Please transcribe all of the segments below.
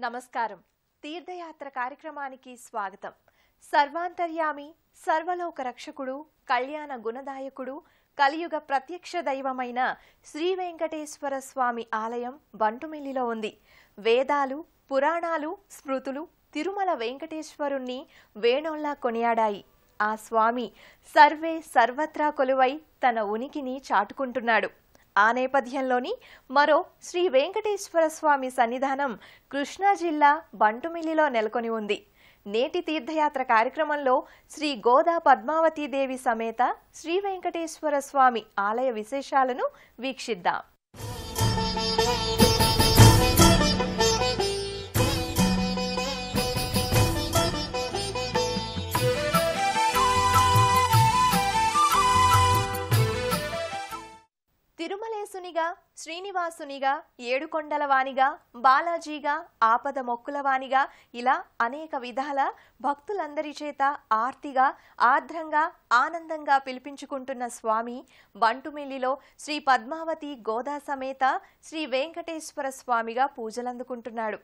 నమస్కారం. తీర్థయాత్ర కార్యక్రమానికి స్వాగతం. సర్వాంతర్యామి, సర్వలోక రక్షకుడు, కళ్యాణ గుణదాయకుడు, కలియుగ ప్రత్యక్ష దైవమైన శ్రీ వెంకటేశ్వర స్వామి ఆలయం బంటుమిల్లిలో ఉంది. వేదాలు, పురాణాలు, స్మృతులు తిరుమల వెంకటేశ్వరుణ్ణి వేణోళ్లా కొనియాడాయి. ఆ స్వామి సర్వే సర్వత్రా కొలువై తన ఉనికిని చాటుకుంటున్నాడు. ఆ నేపథ్యంలోని మరో శ్రీ వెంకటేశ్వర స్వామి సన్నిధానం కృష్ణా జిల్లా బంటుమిల్లిలో నెలకొని ఉంది. నేటి తీర్థయాత్ర కార్యక్రమంలో శ్రీ గోదా పద్మావతీదేవి సమేత శ్రీ వెంకటేశ్వర స్వామి ఆలయ విశేషాలను వీక్షిద్దాం. తిరుమలేశునిగా, శ్రీనివాసునిగా, ఏడుకొండలవానిగా, బాలాజీగా, ఆపద మొక్కులవానిగా ఇలా అనేక విధాల భక్తులందరి చేత ఆర్తిగా, ఆర్ద్రంగా, ఆనందంగా పిలిపించుకుంటున్న స్వామి బంటుమిల్లిలో శ్రీ పద్మావతి గోదా సమేత శ్రీ వెంకటేశ్వర స్వామిగా పూజలందుకుంటున్నాడు.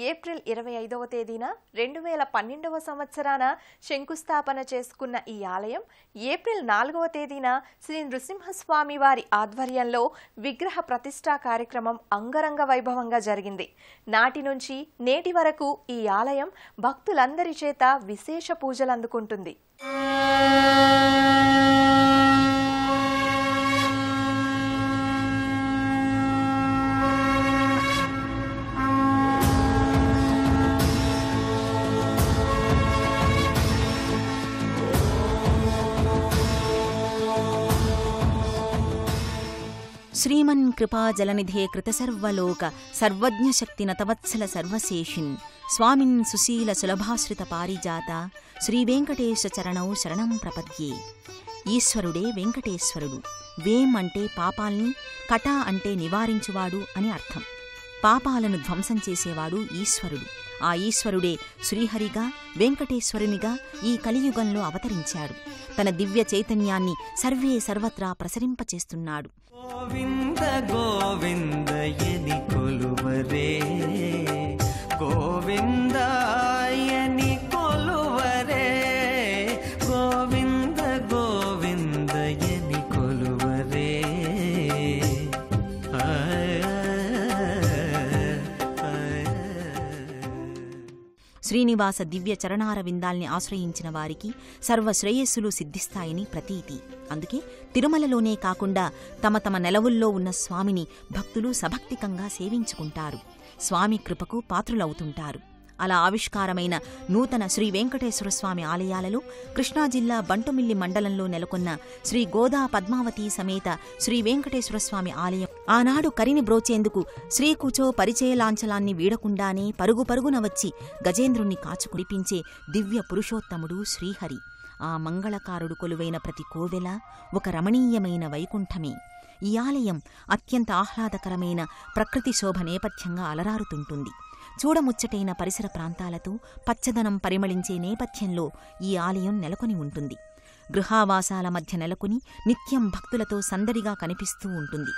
ఏప్రిల్ 25వ తేదీన 2012వ సంవత్సరాన శంకుస్థాపన చేసుకున్న ఈ ఆలయం ఏప్రిల్ 4వ తేదీన శ్రీ నృసింహస్వామి వారి ఆధ్వర్యంలో విగ్రహ ప్రతిష్ఠా కార్యక్రమం అంగరంగ వైభవంగా జరిగింది. నాటి నుంచి నేటి వరకు ఈ ఆలయం భక్తులందరి చేత విశేష పూజలు అందుకుంటుంది. శ్రీమన్ కృపా జలనిధే కృతసర్వలోక సర్వజ్ఞశక్తి నతవత్సల సర్వశేషిన్ స్వామిన్ సుశీల సులభాశ్రిత పారిజాత శ్రీ వెంకటేశ చరణౌ శరణం ప్రపద్యే. ఈశ్వరుడే వెంకటేశ్వరుడు. వేం అంటే పాపాల్ని, కటా అంటే నివారించువాడు అని అర్థం. పాపాలను ధ్వంసం చేసేవాడు ఈశ్వరుడు. ఆ ఈశ్వరుడే శ్రీహరిగా, వెంకటేశ్వరునిగా ఈ కలియుగంలో అవతరించాడు. తన దివ్య చైతన్యాన్ని సర్వే సర్వత్రా ప్రసరింపచేస్తున్నాడు. గోవింద గోవిందయని కొలువరే, గోవిందాయని కొలువరే, గోవింద గోవిందయని కొలువరే. శ్రీనివాస దివ్య చరణార విందాల్ని ఆశ్రయించిన వారికి సర్వశ్రేయస్సులు సిద్ధిస్తాయని ప్రతీతి. అందుకే తిరుమలలోనే కాకుండా తమ తమ నెలవుల్లో ఉన్న స్వామిని భక్తులు సభక్తికంగా సేవించుకుంటారు. స్వామి కృపకు పాత్రులవుతుంటారు. అలా ఆవిష్కారమైన నూతన శ్రీ వెంకటేశ్వర స్వామి ఆలయాలలో కృష్ణా జిల్లా బంటుమిల్లి మండలంలో నెలకొన్న శ్రీ గోదా పద్మావతి సమేత శ్రీ వెంకటేశ్వర స్వామి ఆలయం ఆనాడు కరిని బ్రోచేందుకు శ్రీకూచో పరిచయ లాంఛలాన్ని వీడకుండానే పరుగు పరుగున వచ్చి గజేంద్రుణ్ణి కాచుకుడిపించే దివ్య పురుషోత్తముడు శ్రీహరి. ఆ మంగళకారుడు కొలువైన ప్రతి కోవెల ఒక రమణీయమైన వైకుంఠమే. ఈ ఆలయం అత్యంత ఆహ్లాదకరమైన ప్రకృతి శోభ నేపథ్యంగా అలరారుతుంటుంది. చూడముచ్చటైన పరిసర ప్రాంతాలతో పచ్చదనం పరిమళించే నేపథ్యంలో ఈ ఆలయం నెలకొని ఉంటుంది. గృహావాసాల మధ్య నెలకొని నిత్యం భక్తులతో సందడిగా కనిపిస్తూ ఉంటుంది.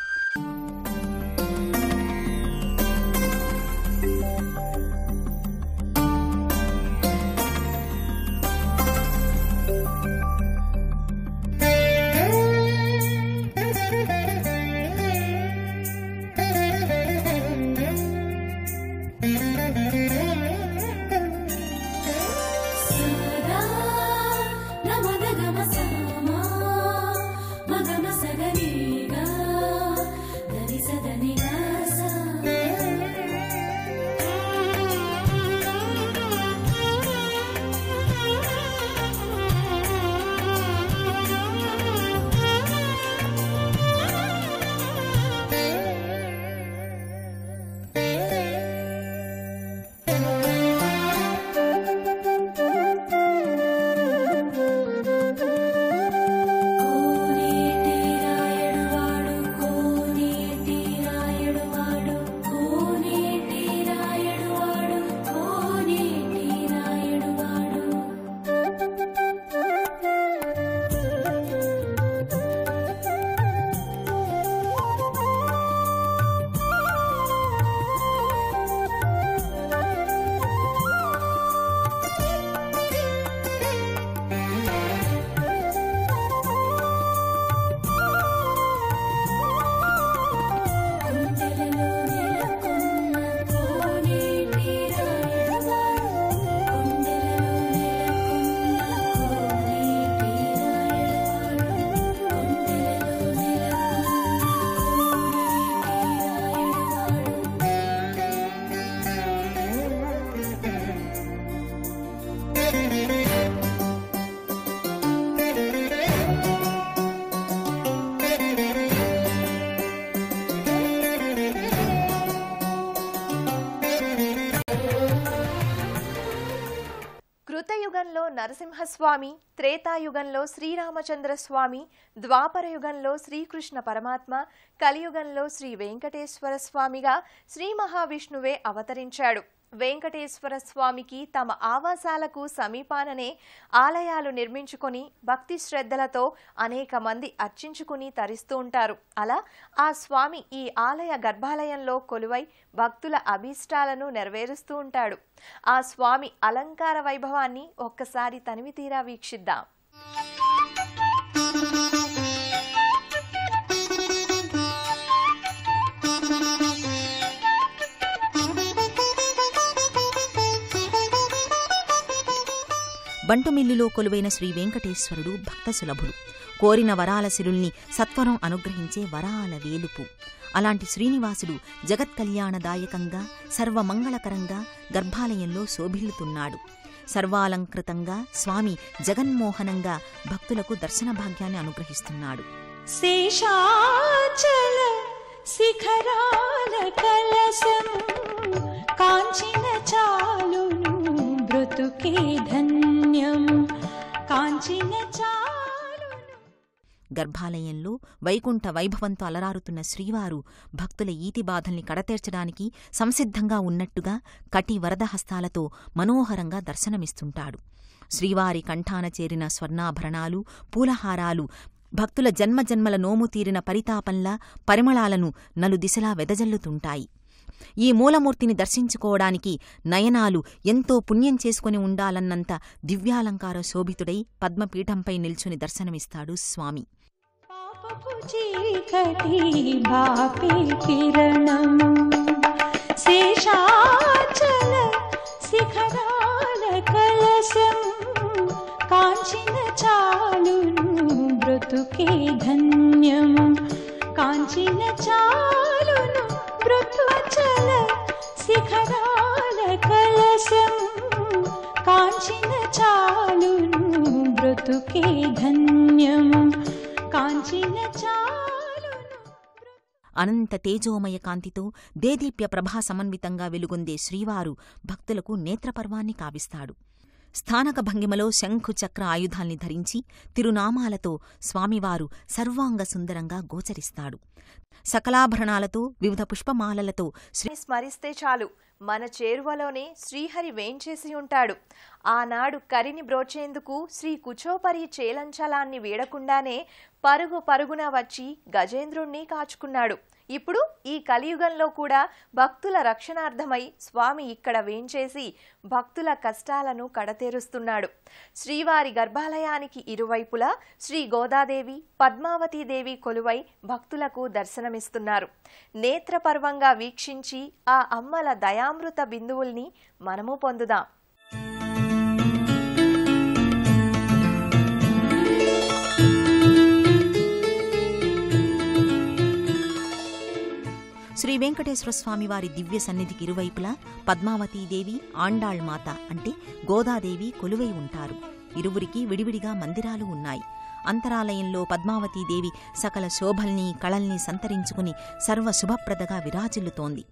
సద నరసింహస్వామి, త్రేతాయుగంలో శ్రీరామచంద్రస్వామి, ద్వాపరయుగంలో శ్రీకృష్ణ పరమాత్మ, కలియుగంలో శ్రీ వెంకటేశ్వర స్వామిగా శ్రీ మహావిష్ణువే అవతరించాడు. వెంకటేశ్వర స్వామికి తమ ఆవాసాలకు సమీపాననే ఆలయాలు నిర్మించుకొని భక్తి శ్రద్ధలతో అనేక మంది అర్చించుకుని తరిస్తూ ఉంటారు. అలా ఆ స్వామి ఈ ఆలయ గర్భాలయంలో కొలువై భక్తుల అభీష్టాలను నెరవేరుస్తూ ఉంటాడు. ఆ స్వామి అలంకార వైభవాన్ని ఒక్కసారి తనివితీరా వీక్షిద్దాం. బంటుమిల్లులో కొలువైన శ్రీ వెంకటేశ్వరుడు భక్త సులభుడు. కోరిన వరాల సిరుల్ని సత్వరం అనుగ్రహించే వరాల వేలుపు. అలాంటి శ్రీనివాసుడు జగత్కల్యాణదాయకంగా సర్వమంగళకరంగా గర్భాలయంలో శోభిల్లుతున్నాడు. సర్వాలంకృతంగా స్వామి జగన్మోహనంగా భక్తులకు దర్శన భాగ్యాన్ని అనుగ్రహిస్తున్నాడు. శేషాచల శిఖరాల కలశం కాంచిన చాలును బ్రతుకే ధన్యం కాంచిన చాలును. గర్భాలయంలో వైకుంఠ వైభవంతో అలరారుతున్న శ్రీవారు భక్తుల ఈతి బాధల్ని కడతేర్చడానికి సంసిద్ధంగా ఉన్నట్టుగా కటి వరదహస్తాలతో మనోహరంగా దర్శనమిస్తుంటాడు. శ్రీవారి కంఠాన చేరిన స్వర్ణాభరణాలు, పూలహారాలు భక్తుల జన్మజన్మల నోము తీరిన పరితాపంలా పరిమళాలను నలుదిశలా వెదజల్లుతుంటాయి. ఈ మూలమూర్తిని దర్శించుకోవడానికి నయనాలు ఎంతో పుణ్యం చేసుకుని ఉండాలన్నంత దివ్యాలంకార శోభితుడై పద్మపీఠంపై నిల్చుని దర్శనమిస్తాడు స్వామి. పాపపు చీకటి బాపే కిరణము శేషాచల శిఖరాల కలశం కాంచిన చాలును బ్రతుకే ధన్యము కాంచిన చాలును బ్రతుచల శిఖరాల కలశం కాంచిన చాలును బ్రతుకే ధన్యము కాంచిన చాలును. అనంత తేజోమయ కాంతితో దేదీప్య ప్రభా సమన్వితంగా వెలుగొందే శ్రీవారు భక్తులకు నేత్రపర్వాన్ని కావిస్తాడు. స్థానక భంగిమలో శంఖు చక్ర ఆయుధాల్ని ధరించి తిరునామాలతో స్వామివారు సర్వాంగ సుందరంగా గోచరిస్తాడు. సకలాభరణాలతో వివిధ పుష్పమాలలతో స్మరిస్తే చాలు మన చేరువలోనే శ్రీహరి వేంచేసి ఉంటాడు. ఆనాడు కరిని బ్రోచేందుకు శ్రీ కుచోపరి చేలంచలాన్ని వీడకుండానే పరుగు పరుగున వచ్చి గజేంద్రుణ్ణి కాచుకున్నాడు. ఇప్పుడు ఈ కలియుగంలో కూడా భక్తుల రక్షణార్థమై స్వామి ఇక్కడ వేంచేసి భక్తుల కష్టాలను కడతేరుస్తున్నాడు. శ్రీవారి గర్భాలయానికి ఇరువైపులా శ్రీ గోదాదేవి, పద్మావతీదేవి కొలువై భక్తులకు దర్శనమిస్తున్నారు. నేత్రపర్వంగా వీక్షించి ఆ అమ్మల దయామృత బిందువుల్ని మనము పొందుదాం. శ్రీ వెంకటేశ్వర స్వామివారి దివ్య సన్నిధికి ఇరువైపులా పద్మావతీదేవి, ఆండాళ్మాత అంటే గోదాదేవి కొలువై ఉంటారు. ఇరువురికి విడివిడిగా మందిరాలు ఉన్నాయి. అంతరాలయంలో పద్మావతీదేవి సకల శోభల్ని కళల్ని సంతరించుకుని సర్వశుభప్రదగా విరాజిల్లుతోంది.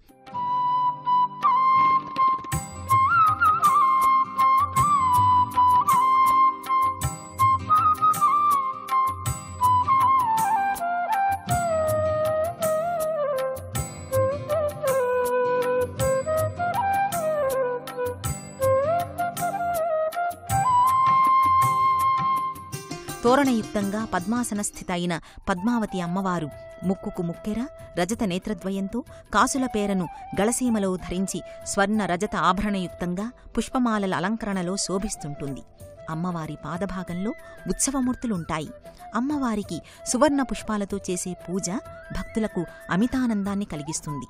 తోరణయుక్తంగా పద్మాసనస్థిత అయిన పద్మావతి అమ్మవారు ముక్కుకు ముక్కెర, రజత నేత్రద్వయంతో కాసుల పేరను గళసీమలో ధరించి స్వర్ణ రజత ఆభరణయుక్తంగా పుష్పమాలల అలంకరణలో శోభిస్తుంటుంది. అమ్మవారి పాదభాగంలో ఉత్సవమూర్తులుంటాయి. అమ్మవారికి సువర్ణ పుష్పాలతో చేసే పూజ భక్తులకు అమితానందాన్ని కలిగిస్తుంది.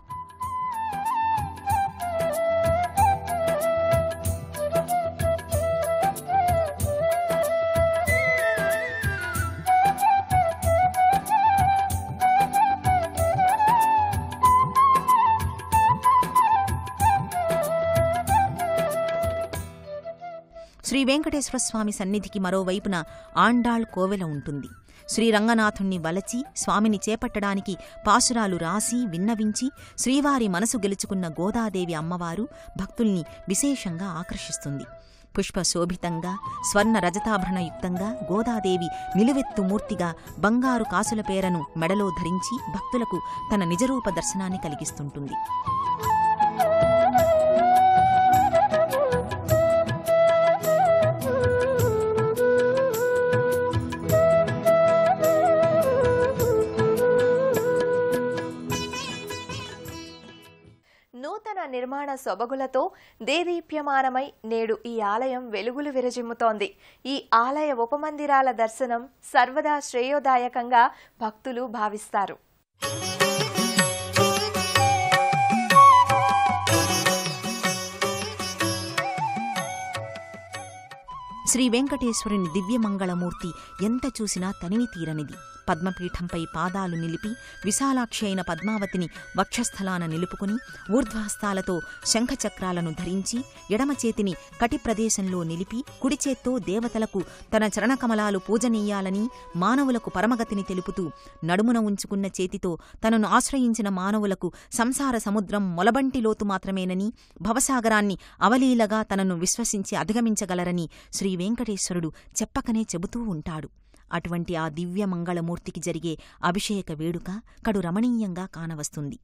శ్రీ వెంకటేశ్వర స్వామి సన్నిధికి మరోవైపున ఆండాళ్ కోవెల ఉంటుంది. శ్రీరంగనాథుణ్ణి వలచి స్వామిని చేపట్టడానికి పాసురాలు రాసి విన్నవించి శ్రీవారి మనసు గెలుచుకున్న గోదాదేవి అమ్మవారు భక్తుల్ని విశేషంగా ఆకర్షిస్తుంది. పుష్పశోభితంగా స్వర్ణ రజతాభరణయుక్తంగా గోదాదేవి నిలువెత్తు మూర్తిగా బంగారు కాసుల పేరను మెడలో ధరించి భక్తులకు తన నిజరూప దర్శనాన్ని కలిగిస్తుంటుంది. నూతన నిర్మాణ సొబగులతో దేదీప్యమానమై నేడు ఈ ఆలయం వెలుగులు విరజిమ్ముతోంది. ఈ ఆలయ ఉపమందిరాల దర్శనం సర్వదా శ్రేయోదాయకంగా భక్తులు భావిస్తారు. శ్రీ వెంకటేశ్వరుని దివ్యమంగళమూర్తి ఎంత చూసినా తనివి తీరనిది. పద్మపీఠంపై పాదాలు నిలిపి విశాలాక్షి అయిన పద్మావతిని వక్షస్థలాన నిలుపుకుని ఊర్ధ్వహస్తాలతో శంఖచక్రాలను ధరించి ఎడమ చేతిని కటి ప్రదేశంలో నిలిపి కుడిచేత్తో దేవతలకు తన చరణకమలాలు పూజనీయాలని మానవులకు పరమగతిని తెలుపుతూ నడుమున ఉంచుకున్న చేతితో తనను ఆశ్రయించిన మానవులకు సంసార సముద్రం మొలబంటి లోతు మాత్రమేనని భవసాగరాన్ని అవలీలగా తనను విశ్వసించి అధిగమించగలరని శ్రీ వెంకటేశ్వరుడు చెప్పకనే చెబుతూ ఉంటాడు. అటువంటి ఆ దివ్య మంగళమూర్తికి జరిగే అభిషేక వేడుక కడు రమణీయంగా కానవస్తుంది.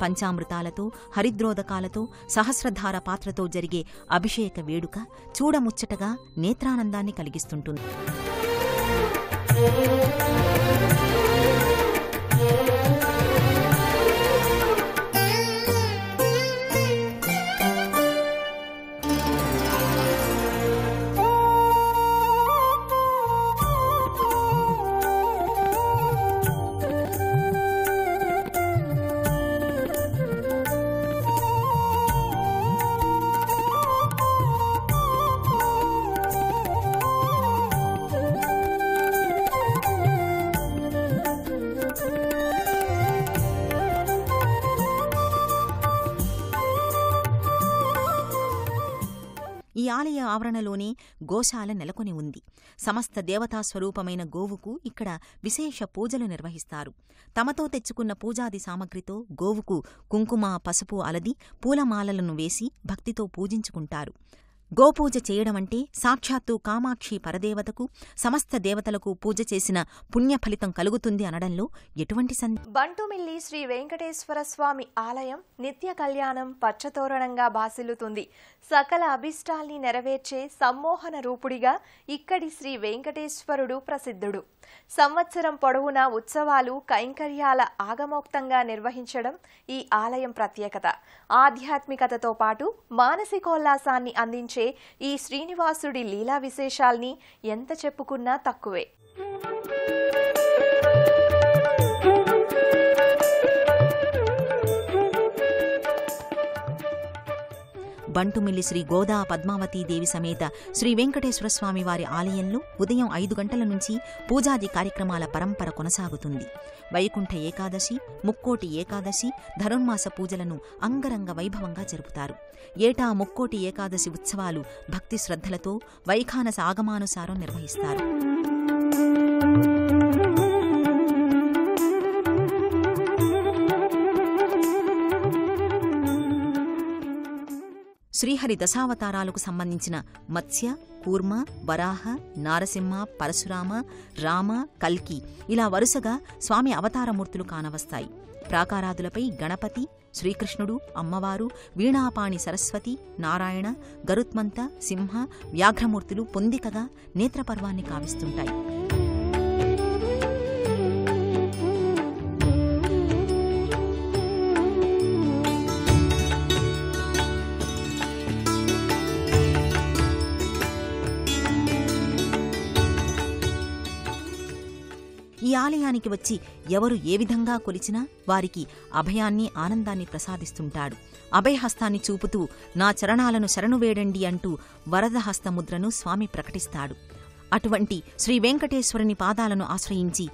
పంచామృతాలతో హరిద్రోదకాలతో సహస్రధార పాత్రతో జరిగే అభిషేక వేడుక చూడముచ్చటగా నేత్రానందాన్ని కలిగిస్తుంటుంది. ఈ ఆలయ ఆవరణలోనే గోశాల నెలకొని ఉంది. సమస్త దేవతాస్వరూపమైన గోవుకు ఇక్కడ విశేష పూజలు నిర్వహిస్తారు. తమతో తెచ్చుకున్న పూజాది సామగ్రితో గోవుకు కుంకుమ, పసుపు అలది పూలమాలలను వేసి భక్తితో పూజించుకుంటారు. గోపూజ చేయడమంటే సాక్షాత్తు కామాక్షి పరదేవతకు సమస్త దేవతలకు పూజ చేసిన పుణ్యఫలితం కలుగుతుంది అనడంలో ఎటువంటి సందేహం. బంటుమిల్లి శ్రీ వెంకటేశ్వర స్వామి ఆలయం నిత్య కళ్యాణం పచ్చతోరణంగా బాసిల్లుతుంది. సకల అభిష్టాల్ని నెరవేర్చే సమ్మోహన రూపుడిగా ఇక్కడి శ్రీ వెంకటేశ్వరుడు ప్రసిద్ధుడు. సంవత్సరం పొడవునా ఉత్సవాలు, కైంకర్యాల ఆగమోక్తంగా నిర్వహించడం ఈ ఆలయం ప్రత్యేకత. ఆధ్యాత్మికతతో పాటు మానసికోల్లాసాన్ని అందించే ఈ శ్రీనివాసుడి లీలా విశేషాల్ని ఎంత చెప్పుకున్నా తక్కువే. బంటుమిల్లి శ్రీ గోదా పద్మావతీదేవి సమేత శ్రీ వెంకటేశ్వర స్వామి వారి ఆలయంలో ఉదయం 5 గంటల నుంచి పూజాది కార్యక్రమాల పరంపర కొనసాగుతుంది. వైకుంఠ ఏకాదశి, ముక్కోటి ఏకాదశి, ధనుర్మాస పూజలను అంగరంగ వైభవంగా జరుపుతారు. ఏటా ముక్కోటి ఏకాదశి ఉత్సవాలు భక్తి శ్రద్ధలతో వైఖానస ఆగమానుసారం నిర్వహిస్తారు. శ్రీహరి దశావతారాలకు సంబంధించిన మత్స్య, కూర్మ, వరాహ, నారసింహ, పరశురామ, రామ, కల్కి ఇలా వరుసగా స్వామి అవతారమూర్తులు కానవస్తాయి. ప్రాకారాదులపై గణపతి, శ్రీకృష్ణుడు, అమ్మవారు, వీణాపాణి సరస్వతి, నారాయణ, గరుత్మంత, సింహ, వ్యాఘ్రమూర్తులు పొందికగా నేత్రపర్వాన్ని కావిస్తుంటాయి. ఈ ఆలయానికి వచ్చి ఎవరు ఏ విధంగా కొలిచినా వారికి అభయాన్ని, ఆనందాన్ని ప్రసాదిస్తుంటాడు. అభయహస్తాన్ని చూపుతూ నా చరణాలను శరణువేడండి అంటూ వరదహస్తముద్రను స్వామి ప్రకటిస్తాడు. అటువంటి శ్రీ వెంకటేశ్వరుని పాదాలను ఆశ్రయించి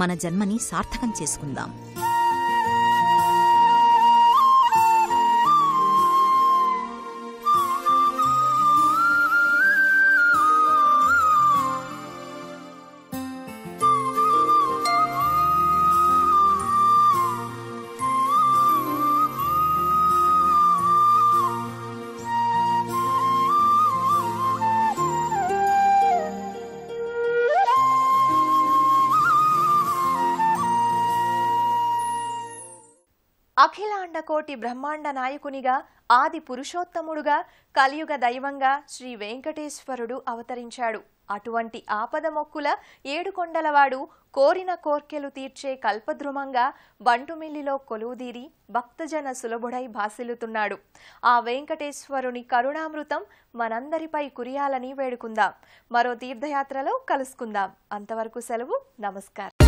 మన జన్మని సార్థకం చేసుకుందాం. అఖిలాండకోటి బ్రహ్మాండ నాయకునిగా ఆది పురుషోత్తముడుగా కలియుగ దైవంగా శ్రీ వెంకటేశ్వరుడు అవతరించాడు. అటువంటి ఆపద మొక్కుల ఏడుకొండలవాడు కోరిన కోర్కెలు తీర్చే కల్పద్రుమంగా బంటుమిల్లిలో కొలువుదీరి భక్తజన సులభుడై భాసిల్లుతున్నాడు. ఆ వెంకటేశ్వరుని కరుణామృతం మనందరిపై కురియాలని వేడుకుందాం. మరో తీర్థయాత్రలో కలుసుకుందాం. అంతవరకు సెలవు. నమస్కారం.